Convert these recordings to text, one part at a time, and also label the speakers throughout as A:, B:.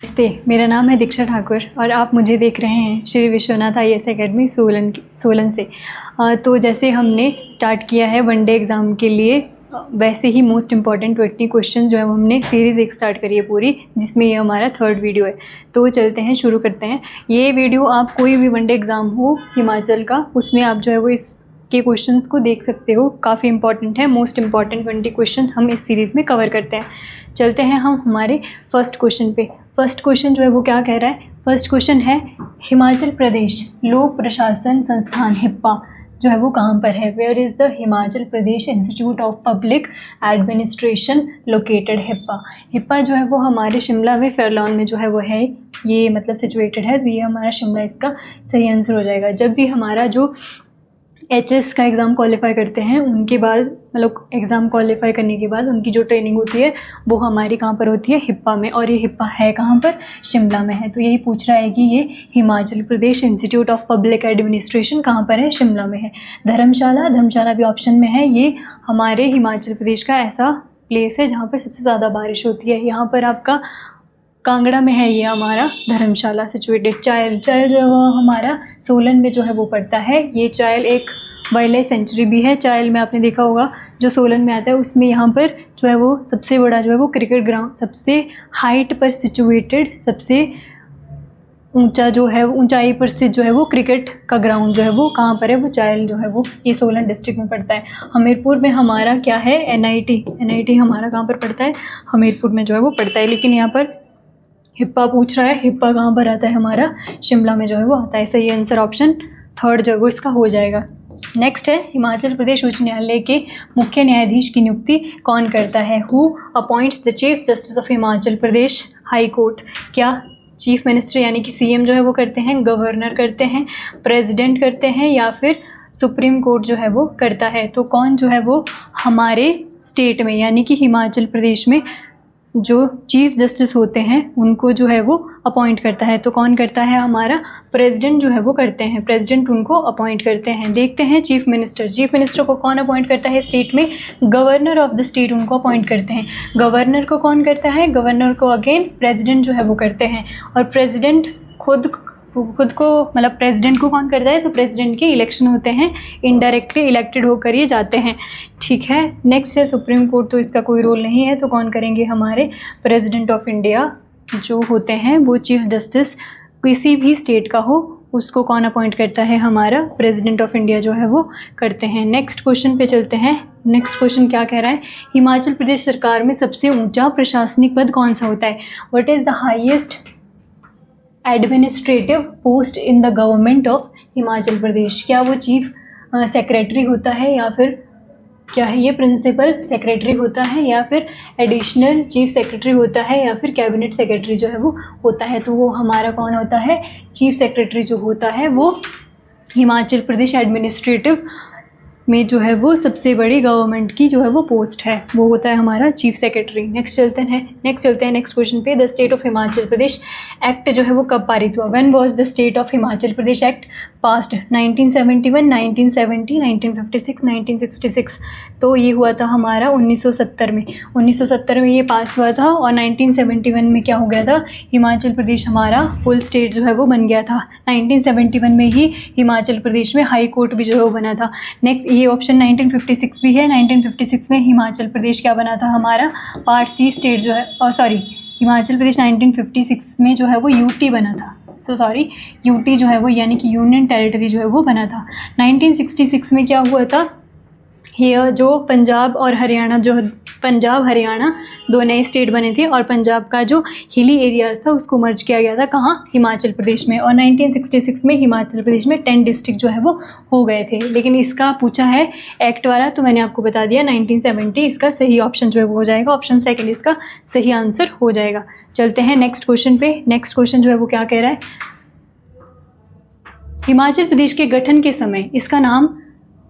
A: नमस्ते, मेरा नाम है दीक्षा ठाकुर और आप मुझे देख रहे हैं श्री विश्वनाथ IAS अकेडमी सोलन से। तो जैसे हमने स्टार्ट किया है वनडे एग्ज़ाम के लिए, वैसे ही मोस्ट इम्पॉर्टेंट 20 क्वेश्चन जो है हमने सीरीज़ एक स्टार्ट करी है पूरी, जिसमें ये हमारा 3rd वीडियो है। तो चलते हैं, शुरू करते हैं। ये वीडियो आप कोई भी वनडे एग्ज़ाम हो हिमाचल का, उसमें आप जो है वो इसके क्वेश्चंस को देख सकते हो। काफ़ी इंपॉर्टेंट है, मोस्ट इम्पॉर्टेंट 20 क्वेश्चन हम इस सीरीज़ में कवर करते हैं। चलते हैं हम हमारे फर्स्ट क्वेश्चन पे। फर्स्ट क्वेश्चन जो है वो क्या कह रहा है? फर्स्ट क्वेश्चन है, हिमाचल प्रदेश लोक प्रशासन संस्थान हिप्पा जो है वो कहाँ पर है? Where is the Himachal Pradesh institute of public administration located? HIPA. HIPA जो है वो हमारे शिमला में फेरलॉन में जो है वो है, ये मतलब सिचुएटेड है। तो ये हमारा शिमला इसका सही आंसर हो जाएगा। जब भी हमारा जो HS का एग्ज़ाम क्वालिफाई करते हैं, उनके बाद मतलब एग्ज़ाम क्वालिफाई करने के बाद उनकी जो ट्रेनिंग होती है वो हमारी कहाँ पर होती है? हिप्पा में। और ये हिप्पा है कहाँ पर? शिमला में है। तो यही पूछ रहा है कि ये Himachal Pradesh institute of public administration कहाँ पर है? शिमला में है। धर्मशाला भी ऑप्शन में है। ये हमारे हिमाचल प्रदेश का ऐसा प्लेस है जहाँ पर सबसे ज़्यादा बारिश होती है। यहाँ पर आपका कांगड़ा में है ये हमारा धर्मशाला सिचुएटेड। चायल जो है हमारा सोलन में जो है वो पड़ता है। ये चायल एक वाइल्ड लाइफ सेंचुरी भी है। चायल में आपने देखा होगा जो सोलन में आता है, उसमें यहाँ पर जो है वो सबसे बड़ा जो है वो क्रिकेट ग्राउंड, सबसे हाइट पर सिचुएटेड, सबसे ऊंचा जो है ऊंचाई पर स्थित जो है वो क्रिकेट का ग्राउंड जो है वो कहाँ पर है? वो चायल जो है वो ये सोलन डिस्ट्रिक्ट में पड़ता है। हमीरपुर में हमारा क्या है? NIT हमारा कहाँ पर पड़ता है? हमीरपुर में जो है वो पड़ता है। लेकिन यहाँ पर हिप्पा पूछ रहा है, हिप्पा कहाँ पर आता है? हमारा शिमला में जो है वो आता है। सही आंसर ऑप्शन 3rd जो है वो इसका हो जाएगा। नेक्स्ट है, हिमाचल प्रदेश उच्च न्यायालय के मुख्य न्यायाधीश की नियुक्ति कौन करता है? Who appoints the chief justice of Himachal Pradesh high court? क्या चीफ मिनिस्टर यानी कि CM जो है वो करते हैं, गवर्नर करते हैं, प्रेसिडेंट करते हैं, या फिर सुप्रीम कोर्ट जो है वो करता है? तो कौन जो है वो हमारे स्टेट में यानी कि हिमाचल प्रदेश में जो चीफ जस्टिस होते हैं उनको जो है वो अपॉइंट करता है? तो कौन करता है? हमारा प्रेसिडेंट जो है वो करते हैं। प्रेसिडेंट उनको अपॉइंट करते हैं। देखते हैं चीफ मिनिस्टर को कौन अपॉइंट करता है स्टेट में? गवर्नर ऑफ द स्टेट उनको अपॉइंट करते हैं। गवर्नर को कौन करता है? गवर्नर को अगेन प्रेसिडेंट जो है वो करते हैं। और प्रेसिडेंट खुद को मतलब प्रेसिडेंट को कौन करता है? तो प्रेसिडेंट के इलेक्शन होते हैं, इनडायरेक्टली इलेक्टेड होकर ये जाते हैं। ठीक है। नेक्स्ट है सुप्रीम कोर्ट, तो इसका कोई रोल नहीं है। तो कौन करेंगे? हमारे प्रेसिडेंट ऑफ इंडिया जो होते हैं वो चीफ जस्टिस किसी भी स्टेट का हो उसको कौन अपॉइंट करता है? हमारा प्रेसिडेंट ऑफ इंडिया जो है वो करते हैं। नेक्स्ट क्वेश्चन पे चलते हैं। नेक्स्ट क्वेश्चन क्या कह रहा है? हिमाचल प्रदेश सरकार में सबसे ऊंचा प्रशासनिक पद कौन सा होता है? What is the highest administrative post in the government of Himachal Pradesh? क्या वो चीफ सेक्रेटरी होता है, या फिर क्या है ये प्रिंसिपल सेक्रेटरी होता है, या फिर एडिशनल चीफ सेक्रेटरी होता है, या फिर कैबिनेट सेक्रेटरी जो है वो होता है? तो वो हमारा कौन होता है? चीफ सेक्रेटरी जो होता है वो हिमाचल प्रदेश एडमिनिस्ट्रेटिव में जो है वो सबसे बड़ी गवर्नमेंट की जो है वो पोस्ट है, वो होता है हमारा चीफ सेक्रेटरी। नेक्स्ट चलते हैं नेक्स्ट क्वेश्चन पे। The state of Himachal Pradesh act जो है वो कब पारित हुआ? When was the state of Himachal Pradesh act passed? 1971, 1970, 1956, 1966? तो ये हुआ था हमारा 1970 में। 1970 में ये पास हुआ था। और 1971 में क्या हो गया था? हिमाचल प्रदेश हमारा फुल स्टेट जो है वो बन गया था। 1971 में ही हिमाचल प्रदेश में हाई कोर्ट भी जो है वो बना था। नेक्स्ट ये ऑप्शन 1956 भी है। 1956 में हिमाचल प्रदेश क्या बना था? हमारा पार्ट C स्टेट जो है, और सॉरी हिमाचल प्रदेश 1956 में जो है वो UT बना था। UT जो है वो यानी कि यूनियन टेरिटरी जो है वो बना था। 1966 में क्या हुआ था? ये जो पंजाब हरियाणा दो नए स्टेट बने थे, और पंजाब का जो हिली एरियाज़ था उसको मर्ज किया गया था। कहाँ? हिमाचल प्रदेश में। और 1966 में हिमाचल प्रदेश में 10 डिस्ट्रिक्ट जो है वो हो गए थे। लेकिन इसका पूछा है एक्ट वाला, तो मैंने आपको बता दिया 1970 इसका सही ऑप्शन जो है वो हो जाएगा। ऑप्शन सेकंड इसका सही आंसर हो जाएगा। चलते हैं नेक्स्ट क्वेश्चन पे। नेक्स्ट क्वेश्चन जो है वो क्या कह रहा है? हिमाचल प्रदेश के गठन के समय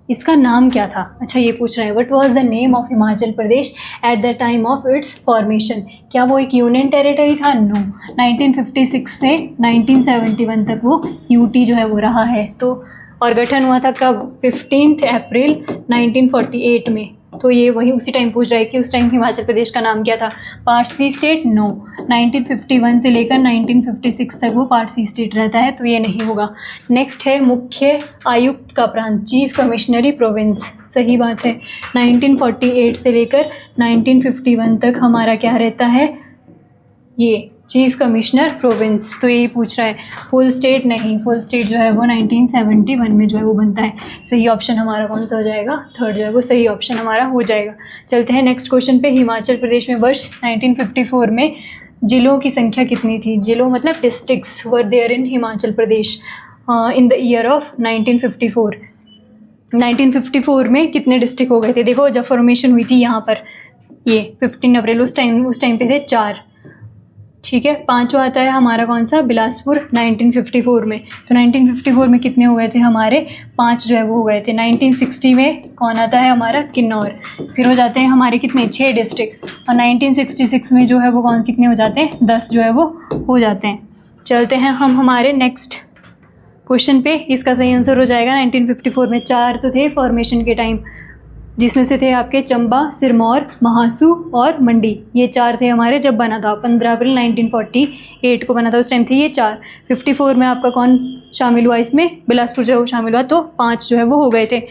A: इसका नाम क्या था? अच्छा, ये पूछ रहा है what was the name of Himachal Pradesh at the time of its formation? क्या वो एक यूनियन टेरिटरी था? नो। 1956 से 1971 तक वो UT जो है वो रहा है। तो और गठन हुआ था कब? 15 अप्रैल 1948 में। तो ये वही उसी टाइम पूछ रहा है कि उस टाइम हिमाचल प्रदेश का नाम क्या था, पार्ट सी स्टेट, नो। 1951 से लेकर 1956 तक वो पार्ट सी स्टेट रहता है, तो ये नहीं होगा। नेक्स्ट है मुख्य आयुक्त का प्रांत, चीफ कमिश्नरी प्रोविंस, सही बात है। 1948 से लेकर 1951 तक हमारा क्या रहता है, ये चीफ कमिश्नर प्रोविंस, तो यही पूछ रहा है। फुल स्टेट नहीं, फुल स्टेट जो है वो 1971 में जो है वो बनता है। सही ऑप्शन हमारा कौन सा हो जाएगा, थर्ड जो है वो सही ऑप्शन हमारा हो जाएगा। चलते हैं नेक्स्ट क्वेश्चन पे। हिमाचल प्रदेश में वर्ष 1954 में जिलों की संख्या कितनी थी? जिलों मतलब districts were there in Himachal Pradesh in the year of 1954। 1954 में कितने डिस्ट्रिक्ट हो गए थे? देखो जब फॉर्मेशन हुई थी यहाँ पर, ये 15 अप्रैल, उस टाइम पे थे 4, ठीक है। पांचवा आता है हमारा कौन सा, बिलासपुर, 1954 में। तो 1954 में कितने हो गए थे हमारे, 5 जो है वो हो गए थे। 1960 में कौन आता है हमारा, किन्नौर। फिर हो जाते हैं हमारे कितने, 6 डिस्ट्रिक्ट। और 1966 में जो है वो कौन कितने हो जाते हैं, 10 जो है वो हो जाते हैं। चलते हैं हम हमारे नेक्स्ट क्वेश्चन पे। इसका सही आंसर हो जाएगा 1954 में 4 तो थे फॉर्मेशन के टाइम, जिसमें से थे आपके चंबा, सिरमौर, महासू और मंडी। ये 4 थे हमारे जब बना था, 15 अप्रैल 1948 को बना था, उस टाइम थे ये 4। 54 में आपका कौन शामिल हुआ इसमें, बिलासपुर जो है वो शामिल हुआ, तो 5 जो है वो हो गए थे।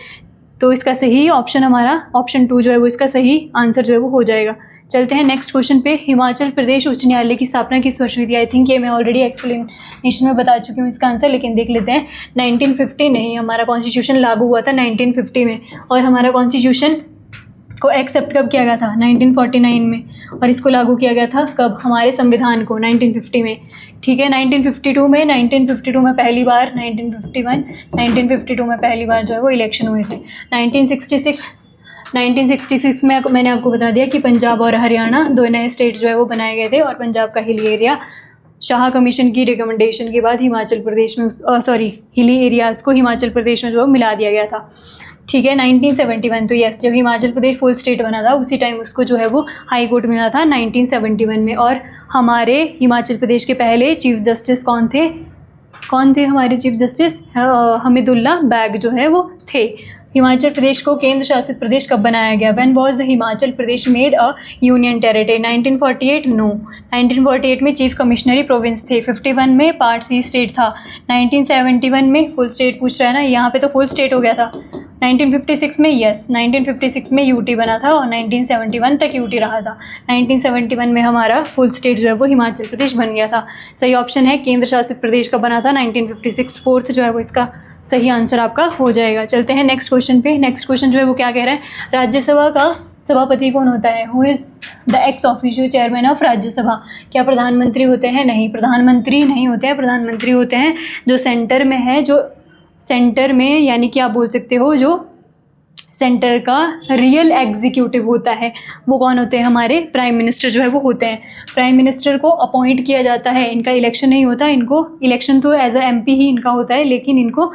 A: तो इसका सही ऑप्शन हमारा ऑप्शन 2 जो है वो इसका सही आंसर जो है वो हो जाएगा। चलते हैं नेक्स्ट क्वेश्चन पे। हिमाचल प्रदेश उच्च न्यायालय की स्थापना किस वर्ष हुई थी? आई थिंक ये मैं ऑलरेडी एक्सप्लेनेशन में बता चुकी हूँ इसका आंसर, लेकिन देख लेते हैं। 1950 नहीं, हमारा कॉन्स्टिट्यूशन लागू हुआ था 1950 में, और हमारा कॉन्स्टिट्यूशन को एक्सेप्ट कब किया गया था, 1949 में, और इसको लागू किया गया था कब, हमारे संविधान को 1950 में, ठीक है। 1952 में पहली बार, 1952 में पहली बार जो है वो इलेक्शन हुए थे। 1966 में मैंने आपको बता दिया कि पंजाब और हरियाणा 2 नए स्टेट जो है वो बनाए गए थे, और पंजाब का हिली एरिया शाह कमीशन की रिकमेंडेशन के बाद हिमाचल प्रदेश में हिली एरियाज़ को हिमाचल प्रदेश में जो मिला दिया गया था, ठीक है। 1971, तो यस, जब हिमाचल प्रदेश फुल स्टेट बना था उसी टाइम उसको जो है वो हाई कोर्ट मिला था 1971 में। और हमारे हिमाचल प्रदेश के पहले चीफ जस्टिस कौन थे हमारे चीफ जस्टिस, हमीदुल्ला बैग जो है वो थे। हिमाचल प्रदेश को केंद्र शासित प्रदेश कब बनाया गया? When was the Himachal Pradesh made a union territory? 1948, no. 1948 में चीफ कमिश्नरी प्रोविंस थे। 51 में पार्ट सी स्टेट था। 1971 में फुल स्टेट पूछ रहा है ना, यहाँ पे तो फुल स्टेट हो गया था। 1956 में, यस, 1956 में यूटी बना था और 1971 तक यूटी रहा था। 1971 में हमारा फुल स्टेट जो है वो हिमाचल प्रदेश बन गया था। सही ऑप्शन है केंद्र शासित प्रदेश का बना था 1956, फोर्थ जो है वो इसका सही आंसर आपका हो जाएगा। चलते हैं नेक्स्ट क्वेश्चन पे। नेक्स्ट क्वेश्चन जो है वो क्या कह रहा है, राज्यसभा का सभापति कौन होता है? Who is the x official chairman of Rajya Sabha? क्या प्रधानमंत्री होते हैं? नहीं, प्रधानमंत्री नहीं होते हैं। प्रधानमंत्री होते हैं जो सेंटर में है, जो सेंटर में, यानी कि आप बोल सकते हो जो सेंटर का रियल एग्जीक्यूटिव होता है, वो कौन होते हैं? हमारे प्राइम मिनिस्टर जो है वो होते हैं। प्राइम मिनिस्टर को अपॉइंट किया जाता है, इनका इलेक्शन नहीं होता, इनको इलेक्शन तो एज अ एमपी ही इनका होता है, लेकिन इनको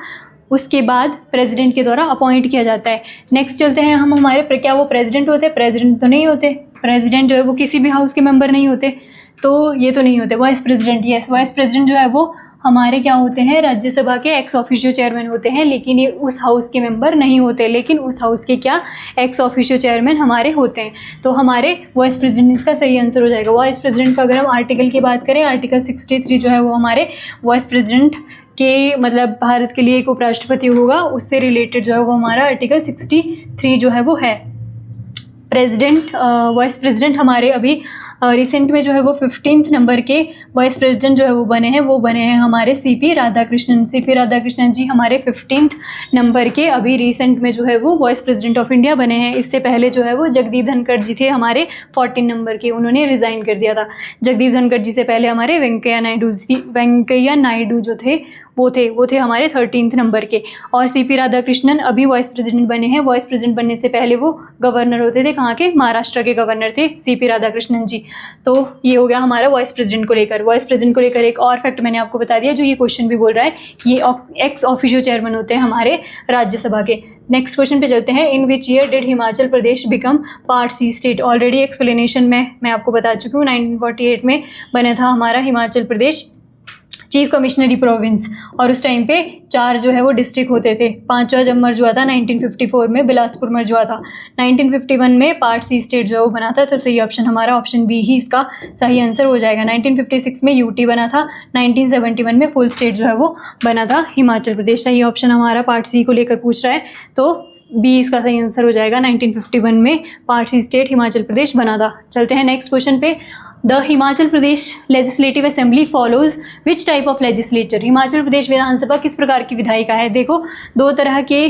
A: उसके बाद प्रेसिडेंट के द्वारा अपॉइंट किया जाता है। नेक्स्ट चलते हैं हम हमारे, क्या वो प्रेसिडेंट होते हैं? प्रेसिडेंट तो नहीं होते। प्रेसिडेंट जो है वो किसी भी हाउस के मेंबर नहीं होते, तो ये तो नहीं होते। Vice president, yes, vice president जो है वो हमारे क्या होते हैं? राज्यसभा के एक्स ऑफिशियो चेयरमैन होते हैं, लेकिन ये उस हाउस के मेंबर नहीं होते, लेकिन उस हाउस के क्या एक्स ऑफिशियो चेयरमैन हमारे होते हैं। तो हमारे वाइस प्रेसिडेंट इसका सही आंसर हो जाएगा। वाइस प्रेसिडेंट का अगर हम आर्टिकल की बात करें, आर्टिकल 63 जो है वो हमारे वाइस प्रेसिडेंट के, मतलब भारत के लिए एक उपराष्ट्रपति होगा, उससे रिलेटेड जो है वो हमारा आर्टिकल 63 जो है वो है। प्रेसिडेंट, वाइस प्रेसिडेंट हमारे अभी रिसेंट में जो है वो 15th नंबर के वाइस प्रेसिडेंट जो है वो बने हैं हमारे सीपी राधाकृष्णन जी हमारे 15th नंबर के अभी रिसेंट में जो है वो वाइस प्रेसिडेंट ऑफ इंडिया बने हैं। इससे पहले जो है वो जगदीप धनखड़ जी थे हमारे 14 नंबर के, उन्होंने रिज़ाइन कर दिया था। जगदीप धनखड़ जी से पहले हमारे वेंकैया नायडू जो थे वो थे हमारे 13th नंबर के। और सीपी राधाकृष्णन अभी वाइस प्रेसिडेंट बने हैं। वाइस प्रेसिडेंट बनने से पहले वो गवर्नर होते थे, कहाँ के? महाराष्ट्र के गवर्नर थे सीपी राधाकृष्णन जी। तो ये हो गया हमारा वाइस प्रेसिडेंट को लेकर। वाइस प्रेसिडेंट को लेकर एक और फैक्ट मैंने आपको बता दिया, जो ये क्वेश्चन भी बोल रहा है, ये एक्स ऑफिशियो चेयरमैन होते हैं हमारे राज्यसभा के। नेक्स्ट क्वेश्चन पे चलते हैं। In which year did Himachal Pradesh become part C state? Already explanation में मैं आपको बता चुकी हूँ, 1948 में बना था हमारा हिमाचल प्रदेश चीफ कमिश्नरी प्रोविंस, और उस टाइम पे 4 जो है वो डिस्ट्रिक्ट होते थे। 5वां जब मर्ज हुआ था 1954 में, बिलासपुर मर्ज हुआ था। 1951 में पार्ट सी स्टेट जो है वो बना था, तो सही ऑप्शन हमारा ऑप्शन बी ही इसका सही आंसर हो जाएगा। 1956 में यूटी बना था, 1971 में फुल स्टेट जो है वो बना था हिमाचल प्रदेश। सही ऑप्शन हमारा पार्ट सी को लेकर पूछ रहा है, तो बी इसका सही आंसर हो जाएगा। 1951 में part C state Himachal Pradesh बना था। चलते हैं नेक्स्ट क्वेश्चन पे। The Himachal Pradesh legislative assembly follows which type of legislature. Himachal Pradesh Vidhan Sabha किस प्रकार की विधायिका है। देखो, 2 तरह के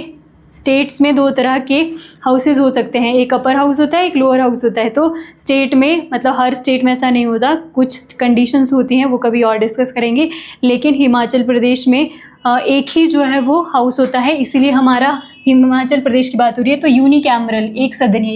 A: स्टेट्स में 2 तरह के हाउसेज हो सकते हैं, एक अपर हाउस होता है, एक लोअर हाउस होता है। तो स्टेट में, मतलब हर स्टेट में ऐसा नहीं होता, कुछ कंडीशंस होती हैं, वो कभी और डिस्कस करेंगे। लेकिन हिमाचल प्रदेश में एक ही जो है वो हाउस होता है, इसीलिए हमारा हिमाचल प्रदेश की बात हो रही है तो यूनिकैमरल, एक सदन है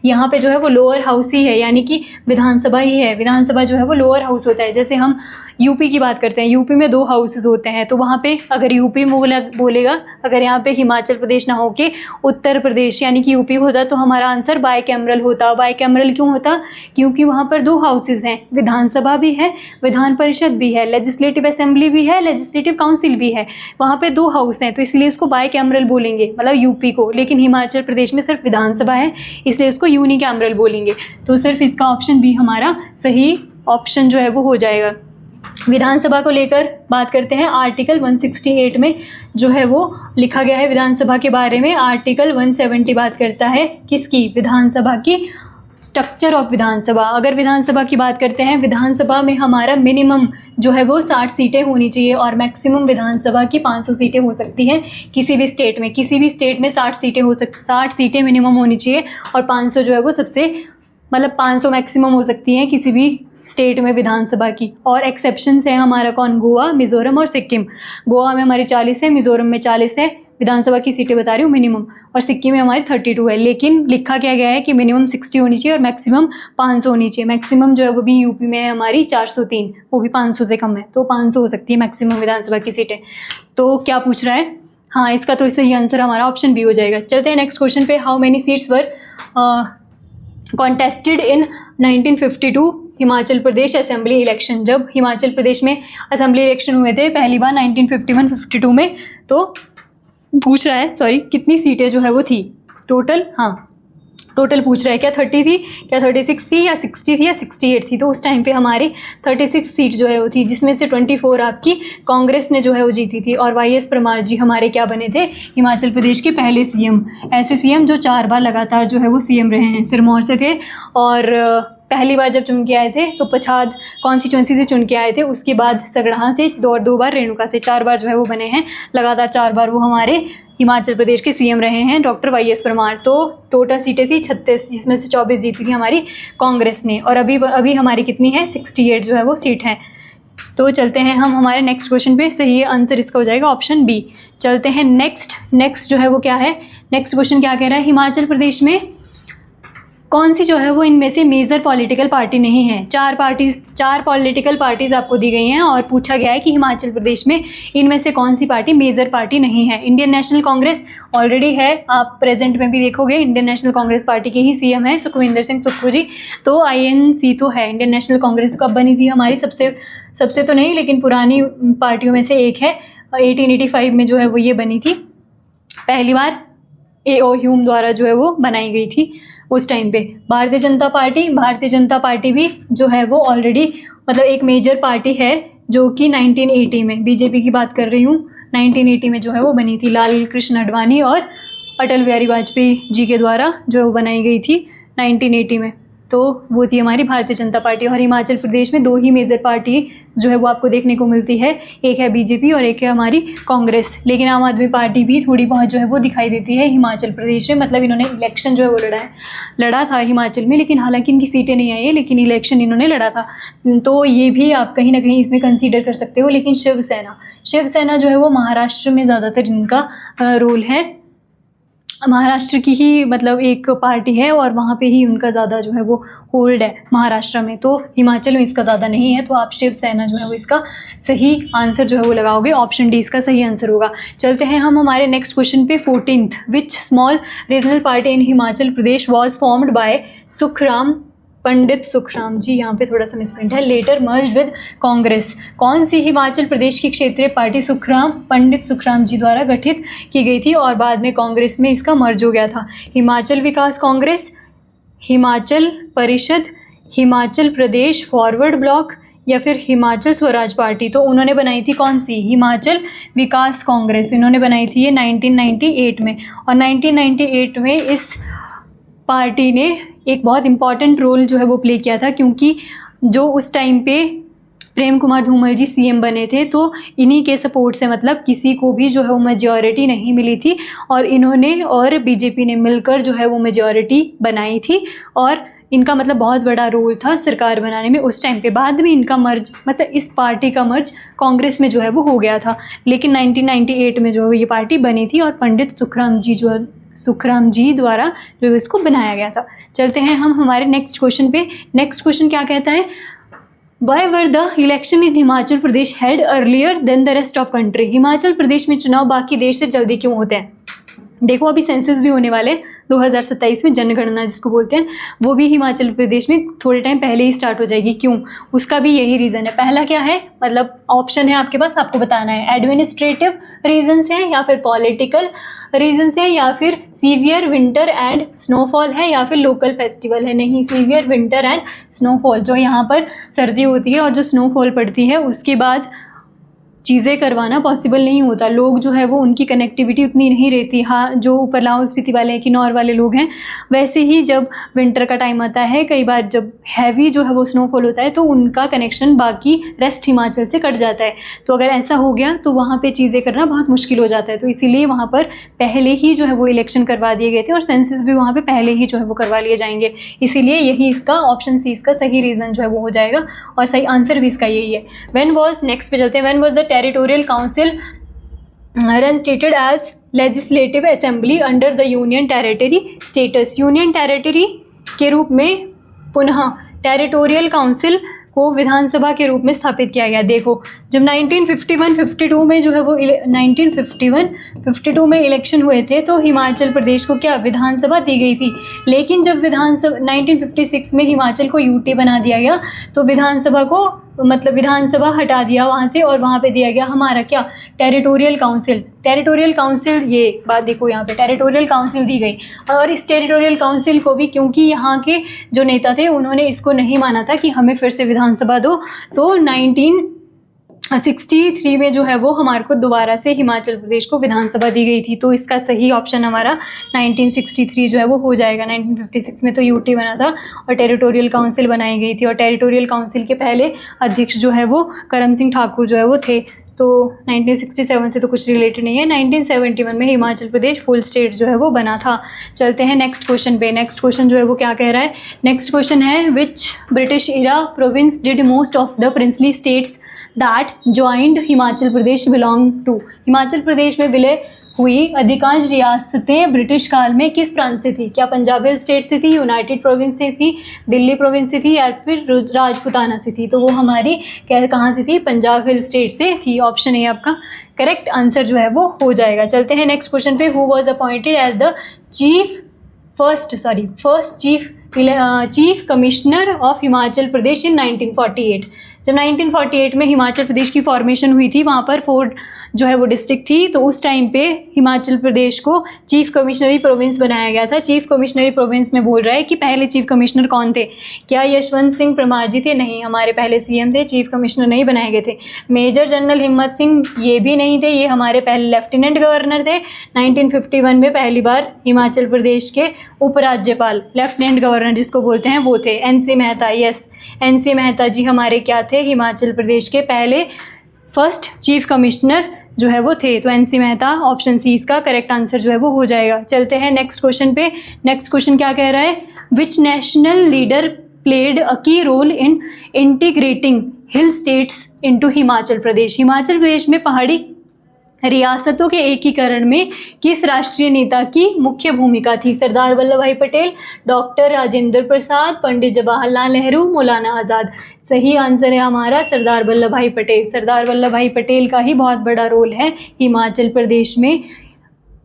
A: यहाँ पे जो है वो लोअर हाउस ही है, यानी कि विधानसभा ही है। विधानसभा जो है वो लोअर हाउस होता है। जैसे हम यूपी की बात करते हैं, यूपी में 2 हाउसेज होते हैं, तो वहाँ पे अगर यूपी बोलेगा, अगर यहाँ पे हिमाचल प्रदेश ना हो के उत्तर प्रदेश यानी कि यूपी होता, तो हमारा आंसर बाईकैमरल होता। बाईकैमरल क्यों होता? क्योंकि वहाँ पर 2 हाउसेज हैं, विधानसभा भी है, विधान परिषद भी है, लेजिस्लेटिव असेंबली भी है, लेजिस्लेटिव काउंसिल भी है। वहाँ पे 2 हाउस हैं, तो इसलिए इसको बाईकैमरल बोलेंगे, मतलब यूपी को। लेकिन हिमाचल प्रदेश में सिर्फ विधानसभा है, इसलिए इसको यूनिकैमरल बोलेंगे। तो सिर्फ इसका ऑप्शन बी हमारा सही ऑप्शन जो है वो हो जाएगा। विधानसभा को लेकर बात करते हैं। आर्टिकल 168 में जो है वो लिखा गया है विधानसभा के बारे में। आर्टिकल 170 बात करता है किसकी? विधानसभा की, स्ट्रक्चर ऑफ विधानसभा। अगर विधानसभा की बात करते हैं, विधानसभा में हमारा मिनिमम जो है वो 60 सीटें होनी चाहिए और मैक्सिमम विधानसभा की 500 सीटें हो सकती हैं किसी भी स्टेट में। किसी भी स्टेट में 60 सीटें 60 सीटें मिनिमम होनी चाहिए और 500 जो है वो सबसे, मतलब 500 मैक्सिमम हो सकती हैं किसी भी स्टेट में विधानसभा की। और एक्सेप्शंस है हमारा कौन? गोवा, मिज़ोरम और सिक्किम। गोवा में हमारी 40 है, मिज़ोरम में 40 है, विधानसभा की सीटें बता रही हूँ मिनिमम, और सिक्किम में हमारी 32 है। लेकिन लिखा क्या गया है कि मिनिमम 60 होनी चाहिए और मैक्सिमम 500 होनी चाहिए। मैक्सिमम जो है वो भी यूपी में है हमारी 403, वो भी 500 से कम है, तो 500 हो सकती है मैक्सिमम विधानसभा की सीटें। तो क्या पूछ रहा है? हाँ, इसका तो सही आंसर हमारा ऑप्शन बी हो जाएगा। चलते हैं नेक्स्ट क्वेश्चन पे। How many seats were contested in 1952 Himachal Pradesh assembly election. जब हिमाचल प्रदेश में असेंबली इलेक्शन हुए थे पहली बार 1951-52 में, तो पूछ रहा है, सॉरी, कितनी सीटें जो है वो थी टोटल। हाँ, टोटल पूछ रहा है क्या 30 थी, क्या 36 थी, या 60 थी, या 68 थी। तो उस टाइम पे हमारी 36 सीट जो है वो थी, जिसमें से 24 आपकी कांग्रेस ने जो है वो जीती थी। और वाई एस परमार जी हमारे क्या बने थे? हिमाचल प्रदेश के पहले सीएम। ऐसे सीएम जो 4 बार लगातार जो है वो सीएम रहे हैं। सिरमौर से थे, और पहली बार जब चुन के आए थे तो पछाद कॉन्स्टिट्यूंसी से चुन के आए थे, उसके बाद सगड़ाहा से, 2 बार रेणुका से, 4 बार जो है वो बने हैं लगातार। 4 बार वो हमारे हिमाचल प्रदेश के सीएम रहे हैं, डॉक्टर वाई एस परमार। तो टोटल सीटें थी 36, जिसमें से 24 जीती थी हमारी कांग्रेस ने, और अभी हमारी कितनी है? 68 जो है वो सीट हैं। तो चलते हैं हम हमारे नेक्स्ट क्वेश्चन पे। सही आंसर इसका हो जाएगा ऑप्शन बी। चलते हैं नेक्स्ट जो है वो क्या है? नेक्स्ट क्वेश्चन क्या कह रहा है? हिमाचल प्रदेश में कौन सी जो है वो इनमें से मेजर पॉलिटिकल पार्टी नहीं है? 4 पॉलिटिकल पार्टीज आपको दी गई हैं और पूछा गया है कि हिमाचल प्रदेश में इनमें से कौन सी पार्टी मेजर पार्टी नहीं है। इंडियन नेशनल कांग्रेस ऑलरेडी है, आप प्रेजेंट में भी देखोगे इंडियन नेशनल कांग्रेस पार्टी के ही सीएम है सुखविंदर सिंह सुक्खू जी। तो INC तो है, इंडियन नेशनल कांग्रेस कब बनी थी हमारी? सबसे तो नहीं, लेकिन पुरानी पार्टियों में से एक है। 1885 में जो है वो ये बनी थी पहली बार, A.O. ह्यूम द्वारा जो है वो बनाई गई थी उस टाइम पे। भारतीय जनता पार्टी भी जो है वो ऑलरेडी, मतलब एक मेजर पार्टी है, जो कि 1980 में, बीजेपी की बात कर रही हूँ, 1980 में जो है वो बनी थी। लाल कृष्ण आडवाणी और अटल बिहारी वाजपेयी जी के द्वारा जो है वो बनाई गई थी 1980 में। तो वो थी हमारी भारतीय जनता पार्टी। और हिमाचल प्रदेश में 2 ही मेजर पार्टी जो है वो आपको देखने को मिलती है, एक है बीजेपी और एक है हमारी कांग्रेस। लेकिन आम आदमी पार्टी भी थोड़ी बहुत जो है वो दिखाई देती है हिमाचल प्रदेश में, मतलब इन्होंने इलेक्शन जो है वो लड़ा था हिमाचल में, लेकिन हालांकि इनकी सीटें नहीं आई है, लेकिन इलेक्शन इन्होंने लड़ा था। तो ये भी आप कहीं ना कहीं इसमें कंसीडर कर सकते हो। लेकिन शिवसेना जो है वो महाराष्ट्र में ज़्यादातर इनका रोल है, महाराष्ट्र की ही मतलब एक पार्टी है और वहाँ पे ही उनका ज़्यादा जो है वो होल्ड है महाराष्ट्र में। तो हिमाचल में इसका ज़्यादा नहीं है, तो आप शिवसेना जो है वो इसका सही आंसर जो है वो लगाओगे, ऑप्शन डी इसका सही आंसर होगा। चलते हैं हम हमारे नेक्स्ट क्वेश्चन पे। 14th which small regional party in Himachal Pradesh was formed by Sukhram Pandit Sukhram ji, यहाँ पे थोड़ा सा मिसप्रिंट है, लेटर मर्ज्ड विद कांग्रेस। कौन सी हिमाचल प्रदेश की क्षेत्रीय पार्टी पंडित सुखराम जी द्वारा गठित की गई थी और बाद में कांग्रेस में इसका मर्ज हो गया था? हिमाचल विकास कांग्रेस, हिमाचल परिषद, हिमाचल प्रदेश फॉरवर्ड ब्लॉक या फिर हिमाचल स्वराज पार्टी। तो उन्होंने बनाई थी कौन सी? हिमाचल विकास कांग्रेस इन्होंने बनाई थी ये 1998 में। और 1998 में इस पार्टी ने एक बहुत इम्पॉर्टेंट रोल जो है वो प्ले किया था, क्योंकि जो उस टाइम पे प्रेम कुमार धूमल जी सीएम बने थे, तो इन्हीं के सपोर्ट से, मतलब किसी को भी जो है वो मेजॉरिटी नहीं मिली थी और इन्होंने और बीजेपी ने मिलकर जो है वो मेजॉरिटी बनाई थी और इनका मतलब बहुत बड़ा रोल था सरकार बनाने में उस टाइम पे। बाद में इनका मर्ज, मतलब इस पार्टी का मर्ज कांग्रेस में जो है वो हो गया था, लेकिन 1998 में जो है ये पार्टी बनी थी और पंडित सुखराम जी द्वारा जो इसको बनाया गया था। चलते हैं हम हमारे नेक्स्ट क्वेश्चन पे। नेक्स्ट क्वेश्चन क्या कहता है? Why were the election in Himachal Pradesh held earlier than the rest of country? Himachal Pradesh में चुनाव बाकी देश से जल्दी क्यों होते हैं? देखो अभी सेंसस भी होने वाले 2027 में, जनगणना जिसको बोलते हैं, वो भी हिमाचल प्रदेश में थोड़े टाइम पहले ही स्टार्ट हो जाएगी। क्यों? उसका भी यही रीज़न है। पहला क्या है, मतलब ऑप्शन है आपके पास, आपको बताना है एडमिनिस्ट्रेटिव रीजन्स हैं या फिर पॉलिटिकल रीजन्स हैं या फिर सीवियर विंटर एंड स्नोफॉल है या फिर लोकल फेस्टिवल है। नहीं, सीवियर विंटर एंड स्नोफॉल, जो यहाँ पर सर्दी होती है और जो स्नोफॉल पड़ती है उसके बाद चीज़ें करवाना पॉसिबल नहीं होता। लोग जो है वो उनकी कनेक्टिविटी उतनी नहीं रहती। हाँ, जो ऊपर लाहौल स्पीति वाले हैं, किन्नौर वाले लोग हैं, वैसे ही जब विंटर का टाइम आता है, कई बार जब हैवी जो है वो स्नोफॉल होता है तो उनका कनेक्शन बाकी रेस्ट हिमाचल से कट जाता है। तो अगर ऐसा हो गया तो वहाँ पे चीज़ें करना बहुत मुश्किल हो जाता है। तो इसीलिए वहाँ पर पहले ही जो है वो इलेक्शन करवा दिए गए थे और सेंसस भी वहाँ पर पहले ही जो है वो करवा लिए जाएंगे। इसीलिए यही इसका ऑप्शन सी इसका सही रीज़न जो है वो हो जाएगा और सही आंसर भी इसका यही है। व्हेन वाज, नेक्स्ट पे चलते हैं, when was the territorial council reinstated as legislative assembly under the union territory status? Union territory के रूप में पुनः टेरिटोरियल काउंसिल को विधानसभा के रूप में स्थापित किया गया। देखो जब 1951-52 में जो है वो 1951-52 में इलेक्शन हुए थे तो हिमाचल प्रदेश को क्या विधानसभा दी गई थी, लेकिन जब विधानसभा 1956 में हिमाचल को यूटी बना दिया गया तो विधानसभा को, मतलब विधानसभा हटा दिया वहाँ से और वहाँ पे दिया गया हमारा क्या, टेरिटोरियल काउंसिल। टेरिटोरियल काउंसिल, ये बात देखो यहाँ पे टेरिटोरियल काउंसिल दी गई और इस टेरिटोरियल काउंसिल को भी, क्योंकि यहाँ के जो नेता थे उन्होंने इसको नहीं माना था कि हमें फिर से विधानसभा दो, तो 1963 में जो है वो हमारे को दोबारा से हिमाचल प्रदेश को विधानसभा दी गई थी। तो इसका सही ऑप्शन हमारा 1963 जो है वो हो जाएगा। 1956 में तो यूटी बना था और टेरिटोरियल काउंसिल बनाई गई थी और टेरिटोरियल काउंसिल के पहले अध्यक्ष जो है वो करम सिंह ठाकुर जो है वो थे। तो 1967 से तो कुछ रिलेटेड नहीं है। 1971 में हिमाचल प्रदेश फुल स्टेट जो है वो बना था। चलते हैं नेक्स्ट क्वेश्चन पे। नेक्स्ट क्वेश्चन जो है वो क्या कह रहा है? नेक्स्ट क्वेश्चन है which British era province did most of the princely states that joined Himachal Pradesh belong to? Himachal Pradesh में विलय हुई अधिकांश रियासतें ब्रिटिश काल में किस प्रांत से थी? क्या पंजाब हिल स्टेट से थी, यूनाइटेड प्रोविंस से थी, दिल्ली प्रोविंस से थी या फिर राजपुताना से थी? तो वो हमारी कहाँ से थी? पंजाब हिल स्टेट से थी। ऑप्शन ए आपका करेक्ट आंसर जो है वो हो जाएगा। चलते हैं नेक्स्ट क्वेश्चन पे। Who was appointed as the first chief commissioner of Himachal Pradesh in 1948? जब 1948 में हिमाचल प्रदेश की फॉर्मेशन हुई थी, वहाँ पर 4 जो है वो डिस्ट्रिक्ट थी, तो उस टाइम पे हिमाचल प्रदेश को चीफ कमिश्नरी प्रोविंस बनाया गया था। चीफ कमिश्नरी प्रोविंस में बोल रहा है कि पहले चीफ कमिश्नर कौन थे? क्या यशवंत सिंह परमार जी थे? नहीं, हमारे पहले सीएम थे, चीफ कमिश्नर नहीं बनाए गए थे। मेजर जनरल हिम्मत सिंह, ये भी नहीं थे, ये हमारे पहले लेफ्टिनेंट गवर्नर थे। 1951 में पहली बार हिमाचल प्रदेश के उपराज्यपाल, लेफ्टिनेंट गवर्नर जिसको बोलते हैं, वो थे N C Mehta. Yes, N C Mehta ji हमारे क्या थे? हिमाचल प्रदेश के पहले फर्स्ट चीफ कमिश्नर जो है वो थे। तो एनसी मेहता, ऑप्शन सी इसका करेक्ट आंसर जो है वो हो जाएगा। चलते हैं नेक्स्ट क्वेश्चन पे। नेक्स्ट क्वेश्चन क्या कह रहा है? Which national leader played a key role in integrating hill states into Himachal Pradesh? Himachal Pradesh में पहाड़ी रियासतों के एकीकरण में किस राष्ट्रीय नेता की मुख्य भूमिका थी? सरदार वल्लभ भाई पटेल, डॉक्टर राजेंद्र प्रसाद, पंडित जवाहरलाल नेहरू, मौलाना आज़ाद? सही आंसर है हमारा सरदार वल्लभ भाई पटेल। सरदार वल्लभ भाई पटेल का ही बहुत बड़ा रोल है हिमाचल प्रदेश में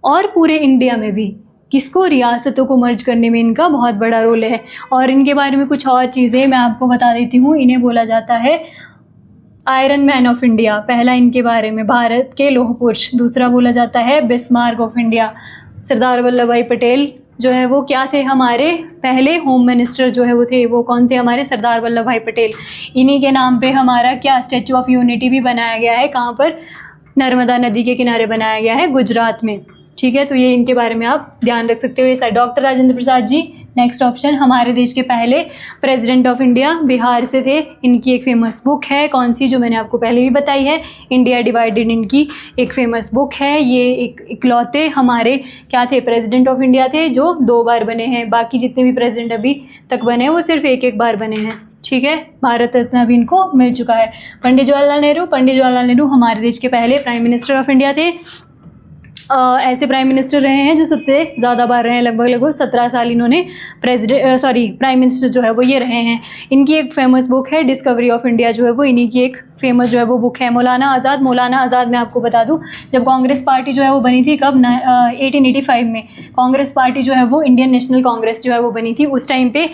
A: और पूरे इंडिया में भी किसको, रियासतों को मर्ज करने में इनका बहुत बड़ा रोल है। और इनके बारे में कुछ और चीज़ें मैं आपको बता देती हूँ। इन्हें बोला जाता है आयरन मैन ऑफ इंडिया, पहला इनके बारे में, भारत के लौह पुरुष। दूसरा बोला जाता है Bismarck of India, Sardar Vallabh भाई पटेल जो है वो क्या थे, हमारे पहले होम मिनिस्टर जो है वो थे, वो कौन थे, हमारे सरदार वल्लभ भाई पटेल। इन्हीं के नाम पे हमारा क्या, स्टैचू ऑफ यूनिटी भी बनाया गया है। कहाँ पर, नर्मदा नदी के किनारे बनाया गया है, गुजरात में। ठीक है, तो ये इनके बारे में आप ध्यान रख सकते हो। ये doctor Rajendra Prasad ji, next option, हमारे देश के पहले प्रेसिडेंट ऑफ इंडिया, बिहार से थे। इनकी एक फेमस बुक है, कौन सी, जो मैंने आपको पहले भी बताई है, इंडिया डिवाइडेड। इनकी एक फेमस बुक है। ये एक इकलौते हमारे क्या थे, प्रेसिडेंट ऑफ इंडिया थे जो 2 बार बने हैं। बाकी जितने भी प्रेसिडेंट अभी तक बने हैं वो सिर्फ एक बार बने हैं। ठीक है, भारत रत्न भी इनको मिल चुका है। पंडित जवाहरलाल नेहरू हमारे देश के पहले प्राइम मिनिस्टर ऑफ इंडिया थे। ऐसे प्राइम मिनिस्टर रहे हैं जो सबसे ज़्यादा बार रहे हैं, लगभग 17 साल इन्होंने प्राइम मिनिस्टर जो है वो ये रहे हैं। इनकी एक फेमस बुक है डिस्कवरी ऑफ इंडिया, जो है वो इन्हीं की एक फेमस जो है वो बुक है। मौलाना आज़ाद मैं आपको बता दूं, जब कांग्रेस पार्टी जो है वो बनी थी, कब, 1885 में कांग्रेस पार्टी जो है वो इंडियन नेशनल कांग्रेस जो है वो बनी थी। उस टाइम पे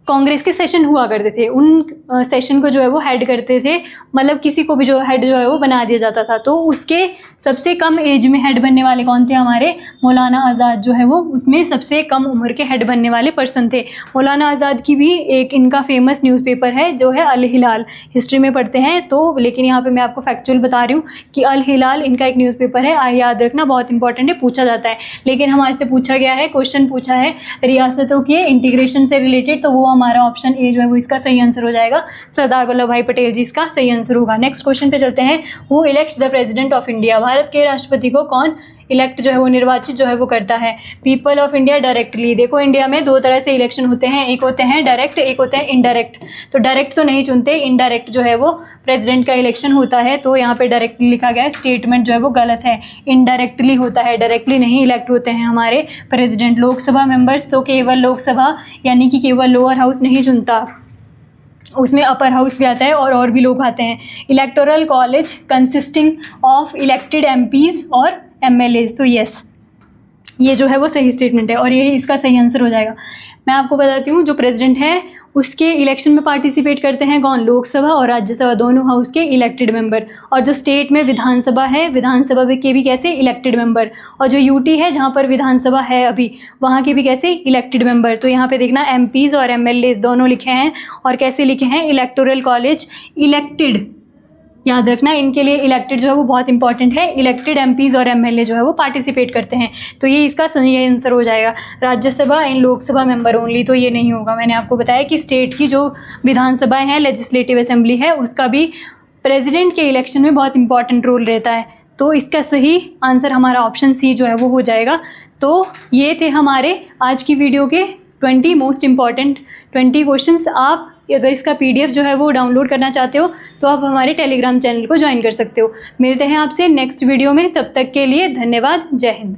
A: कांग्रेस के सेशन हुआ करते थे, उन सेशन को जो है वो हेड करते थे, मतलब किसी को भी जो हेड जो है वो बना दिया जाता था। तो उसके सबसे कम एज में हेड बनने वाले कौन थे, हमारे मौलाना आज़ाद जो है वो उसमें सबसे कम उम्र के हेड बनने वाले पर्सन थे। मौलाना आज़ाद की भी एक इनका फेमस न्यूज़पेपर है जो है अल हिलाल, हिस्ट्री में पढ़ते हैं तो, लेकिन यहाँ पे मैं आपको फैक्चुअल बता रही हूँ कि अल हिलाल इनका एक न्यूज़पेपर है, याद रखना, बहुत इंपॉर्टेंट है, पूछा जाता है। लेकिन हमारे से पूछा गया है, क्वेश्चन पूछा है रियासतों के इंटीग्रेशन से रिलेटेड, तो वो हमारा ऑप्शन ए जो है वो इसका सही आंसर हो जाएगा, सरदार वल्लभ भाई पटेल जी इसका सही आंसर होगा। नेक्स्ट क्वेश्चन पे चलते हैं। Who elects the president of India, Bharat के राष्ट्रपति को कौन इलेक्ट जो है वो निर्वाचित जो है वो करता है, पीपल ऑफ इंडिया डायरेक्टली। देखो इंडिया में 2 तरह से इलेक्शन होते हैं, एक होते हैं डायरेक्ट, एक होते हैं इनडायरेक्ट। तो डायरेक्ट तो नहीं चुनते, इनडायरेक्ट जो है वो प्रेसिडेंट का इलेक्शन होता है। तो यहाँ पे डायरेक्टली लिखा गया है, स्टेटमेंट जो है वो गलत है, इनडायरेक्टली होता है, डायरेक्टली नहीं इलेक्ट होते हैं हमारे प्रेसिडेंट। लोकसभा मेंबर्स तो केवल लोकसभा यानी कि केवल लोअर हाउस नहीं चुनता, उसमें अपर हाउस भी आता है और भी लोग आते हैं। Electoral college consisting of elected MPs और एमएलएज, तो यस ये जो है वो सही स्टेटमेंट है और ये इसका सही आंसर हो जाएगा। मैं आपको बताती हूँ, जो प्रेसिडेंट है उसके इलेक्शन में पार्टिसिपेट करते हैं कौन, लोकसभा और राज्यसभा दोनों हाउस के इलेक्टेड मेंबर। और जो स्टेट में विधानसभा है, विधानसभा के भी कैसे, इलेक्टेड मेंबर। और जो यूटी है जहाँ पर विधानसभा है अभी, वहाँ के भी कैसे, इलेक्टेड मेंबर। तो यहाँ पे देखना एमपीज़ और एमएलएज दोनों लिखे हैं और कैसे लिखे हैं, इलेक्टोरल कॉलेज इलेक्टेड, याद रखना इनके लिए इलेक्टेड जो है वो बहुत इंपॉर्टेंट है। इलेक्टेड एमपीज़ और एमएलए जो है वो पार्टिसिपेट करते हैं, तो ये इसका सही आंसर हो जाएगा। Rajya Sabha and Lok Sabha member only, तो ये नहीं होगा। मैंने आपको बताया कि स्टेट की जो विधानसभाएं हैं, लेजिस्लेटिव असेंबली है, उसका भी प्रेसिडेंट के इलेक्शन में बहुत इंपॉर्टेंट रोल रहता है। तो इसका सही आंसर हमारा ऑप्शन सी जो है वो हो जाएगा। तो ये थे हमारे आज की वीडियो के 20 मोस्ट इंपॉर्टेंट 20 क्वेश्चंस। आप अगर इसका PDF जो है वो डाउनलोड करना चाहते हो तो आप हमारे टेलीग्राम चैनल को ज्वाइन कर सकते हो। मिलते हैं आपसे नेक्स्ट वीडियो में, तब तक के लिए धन्यवाद, जय हिंद।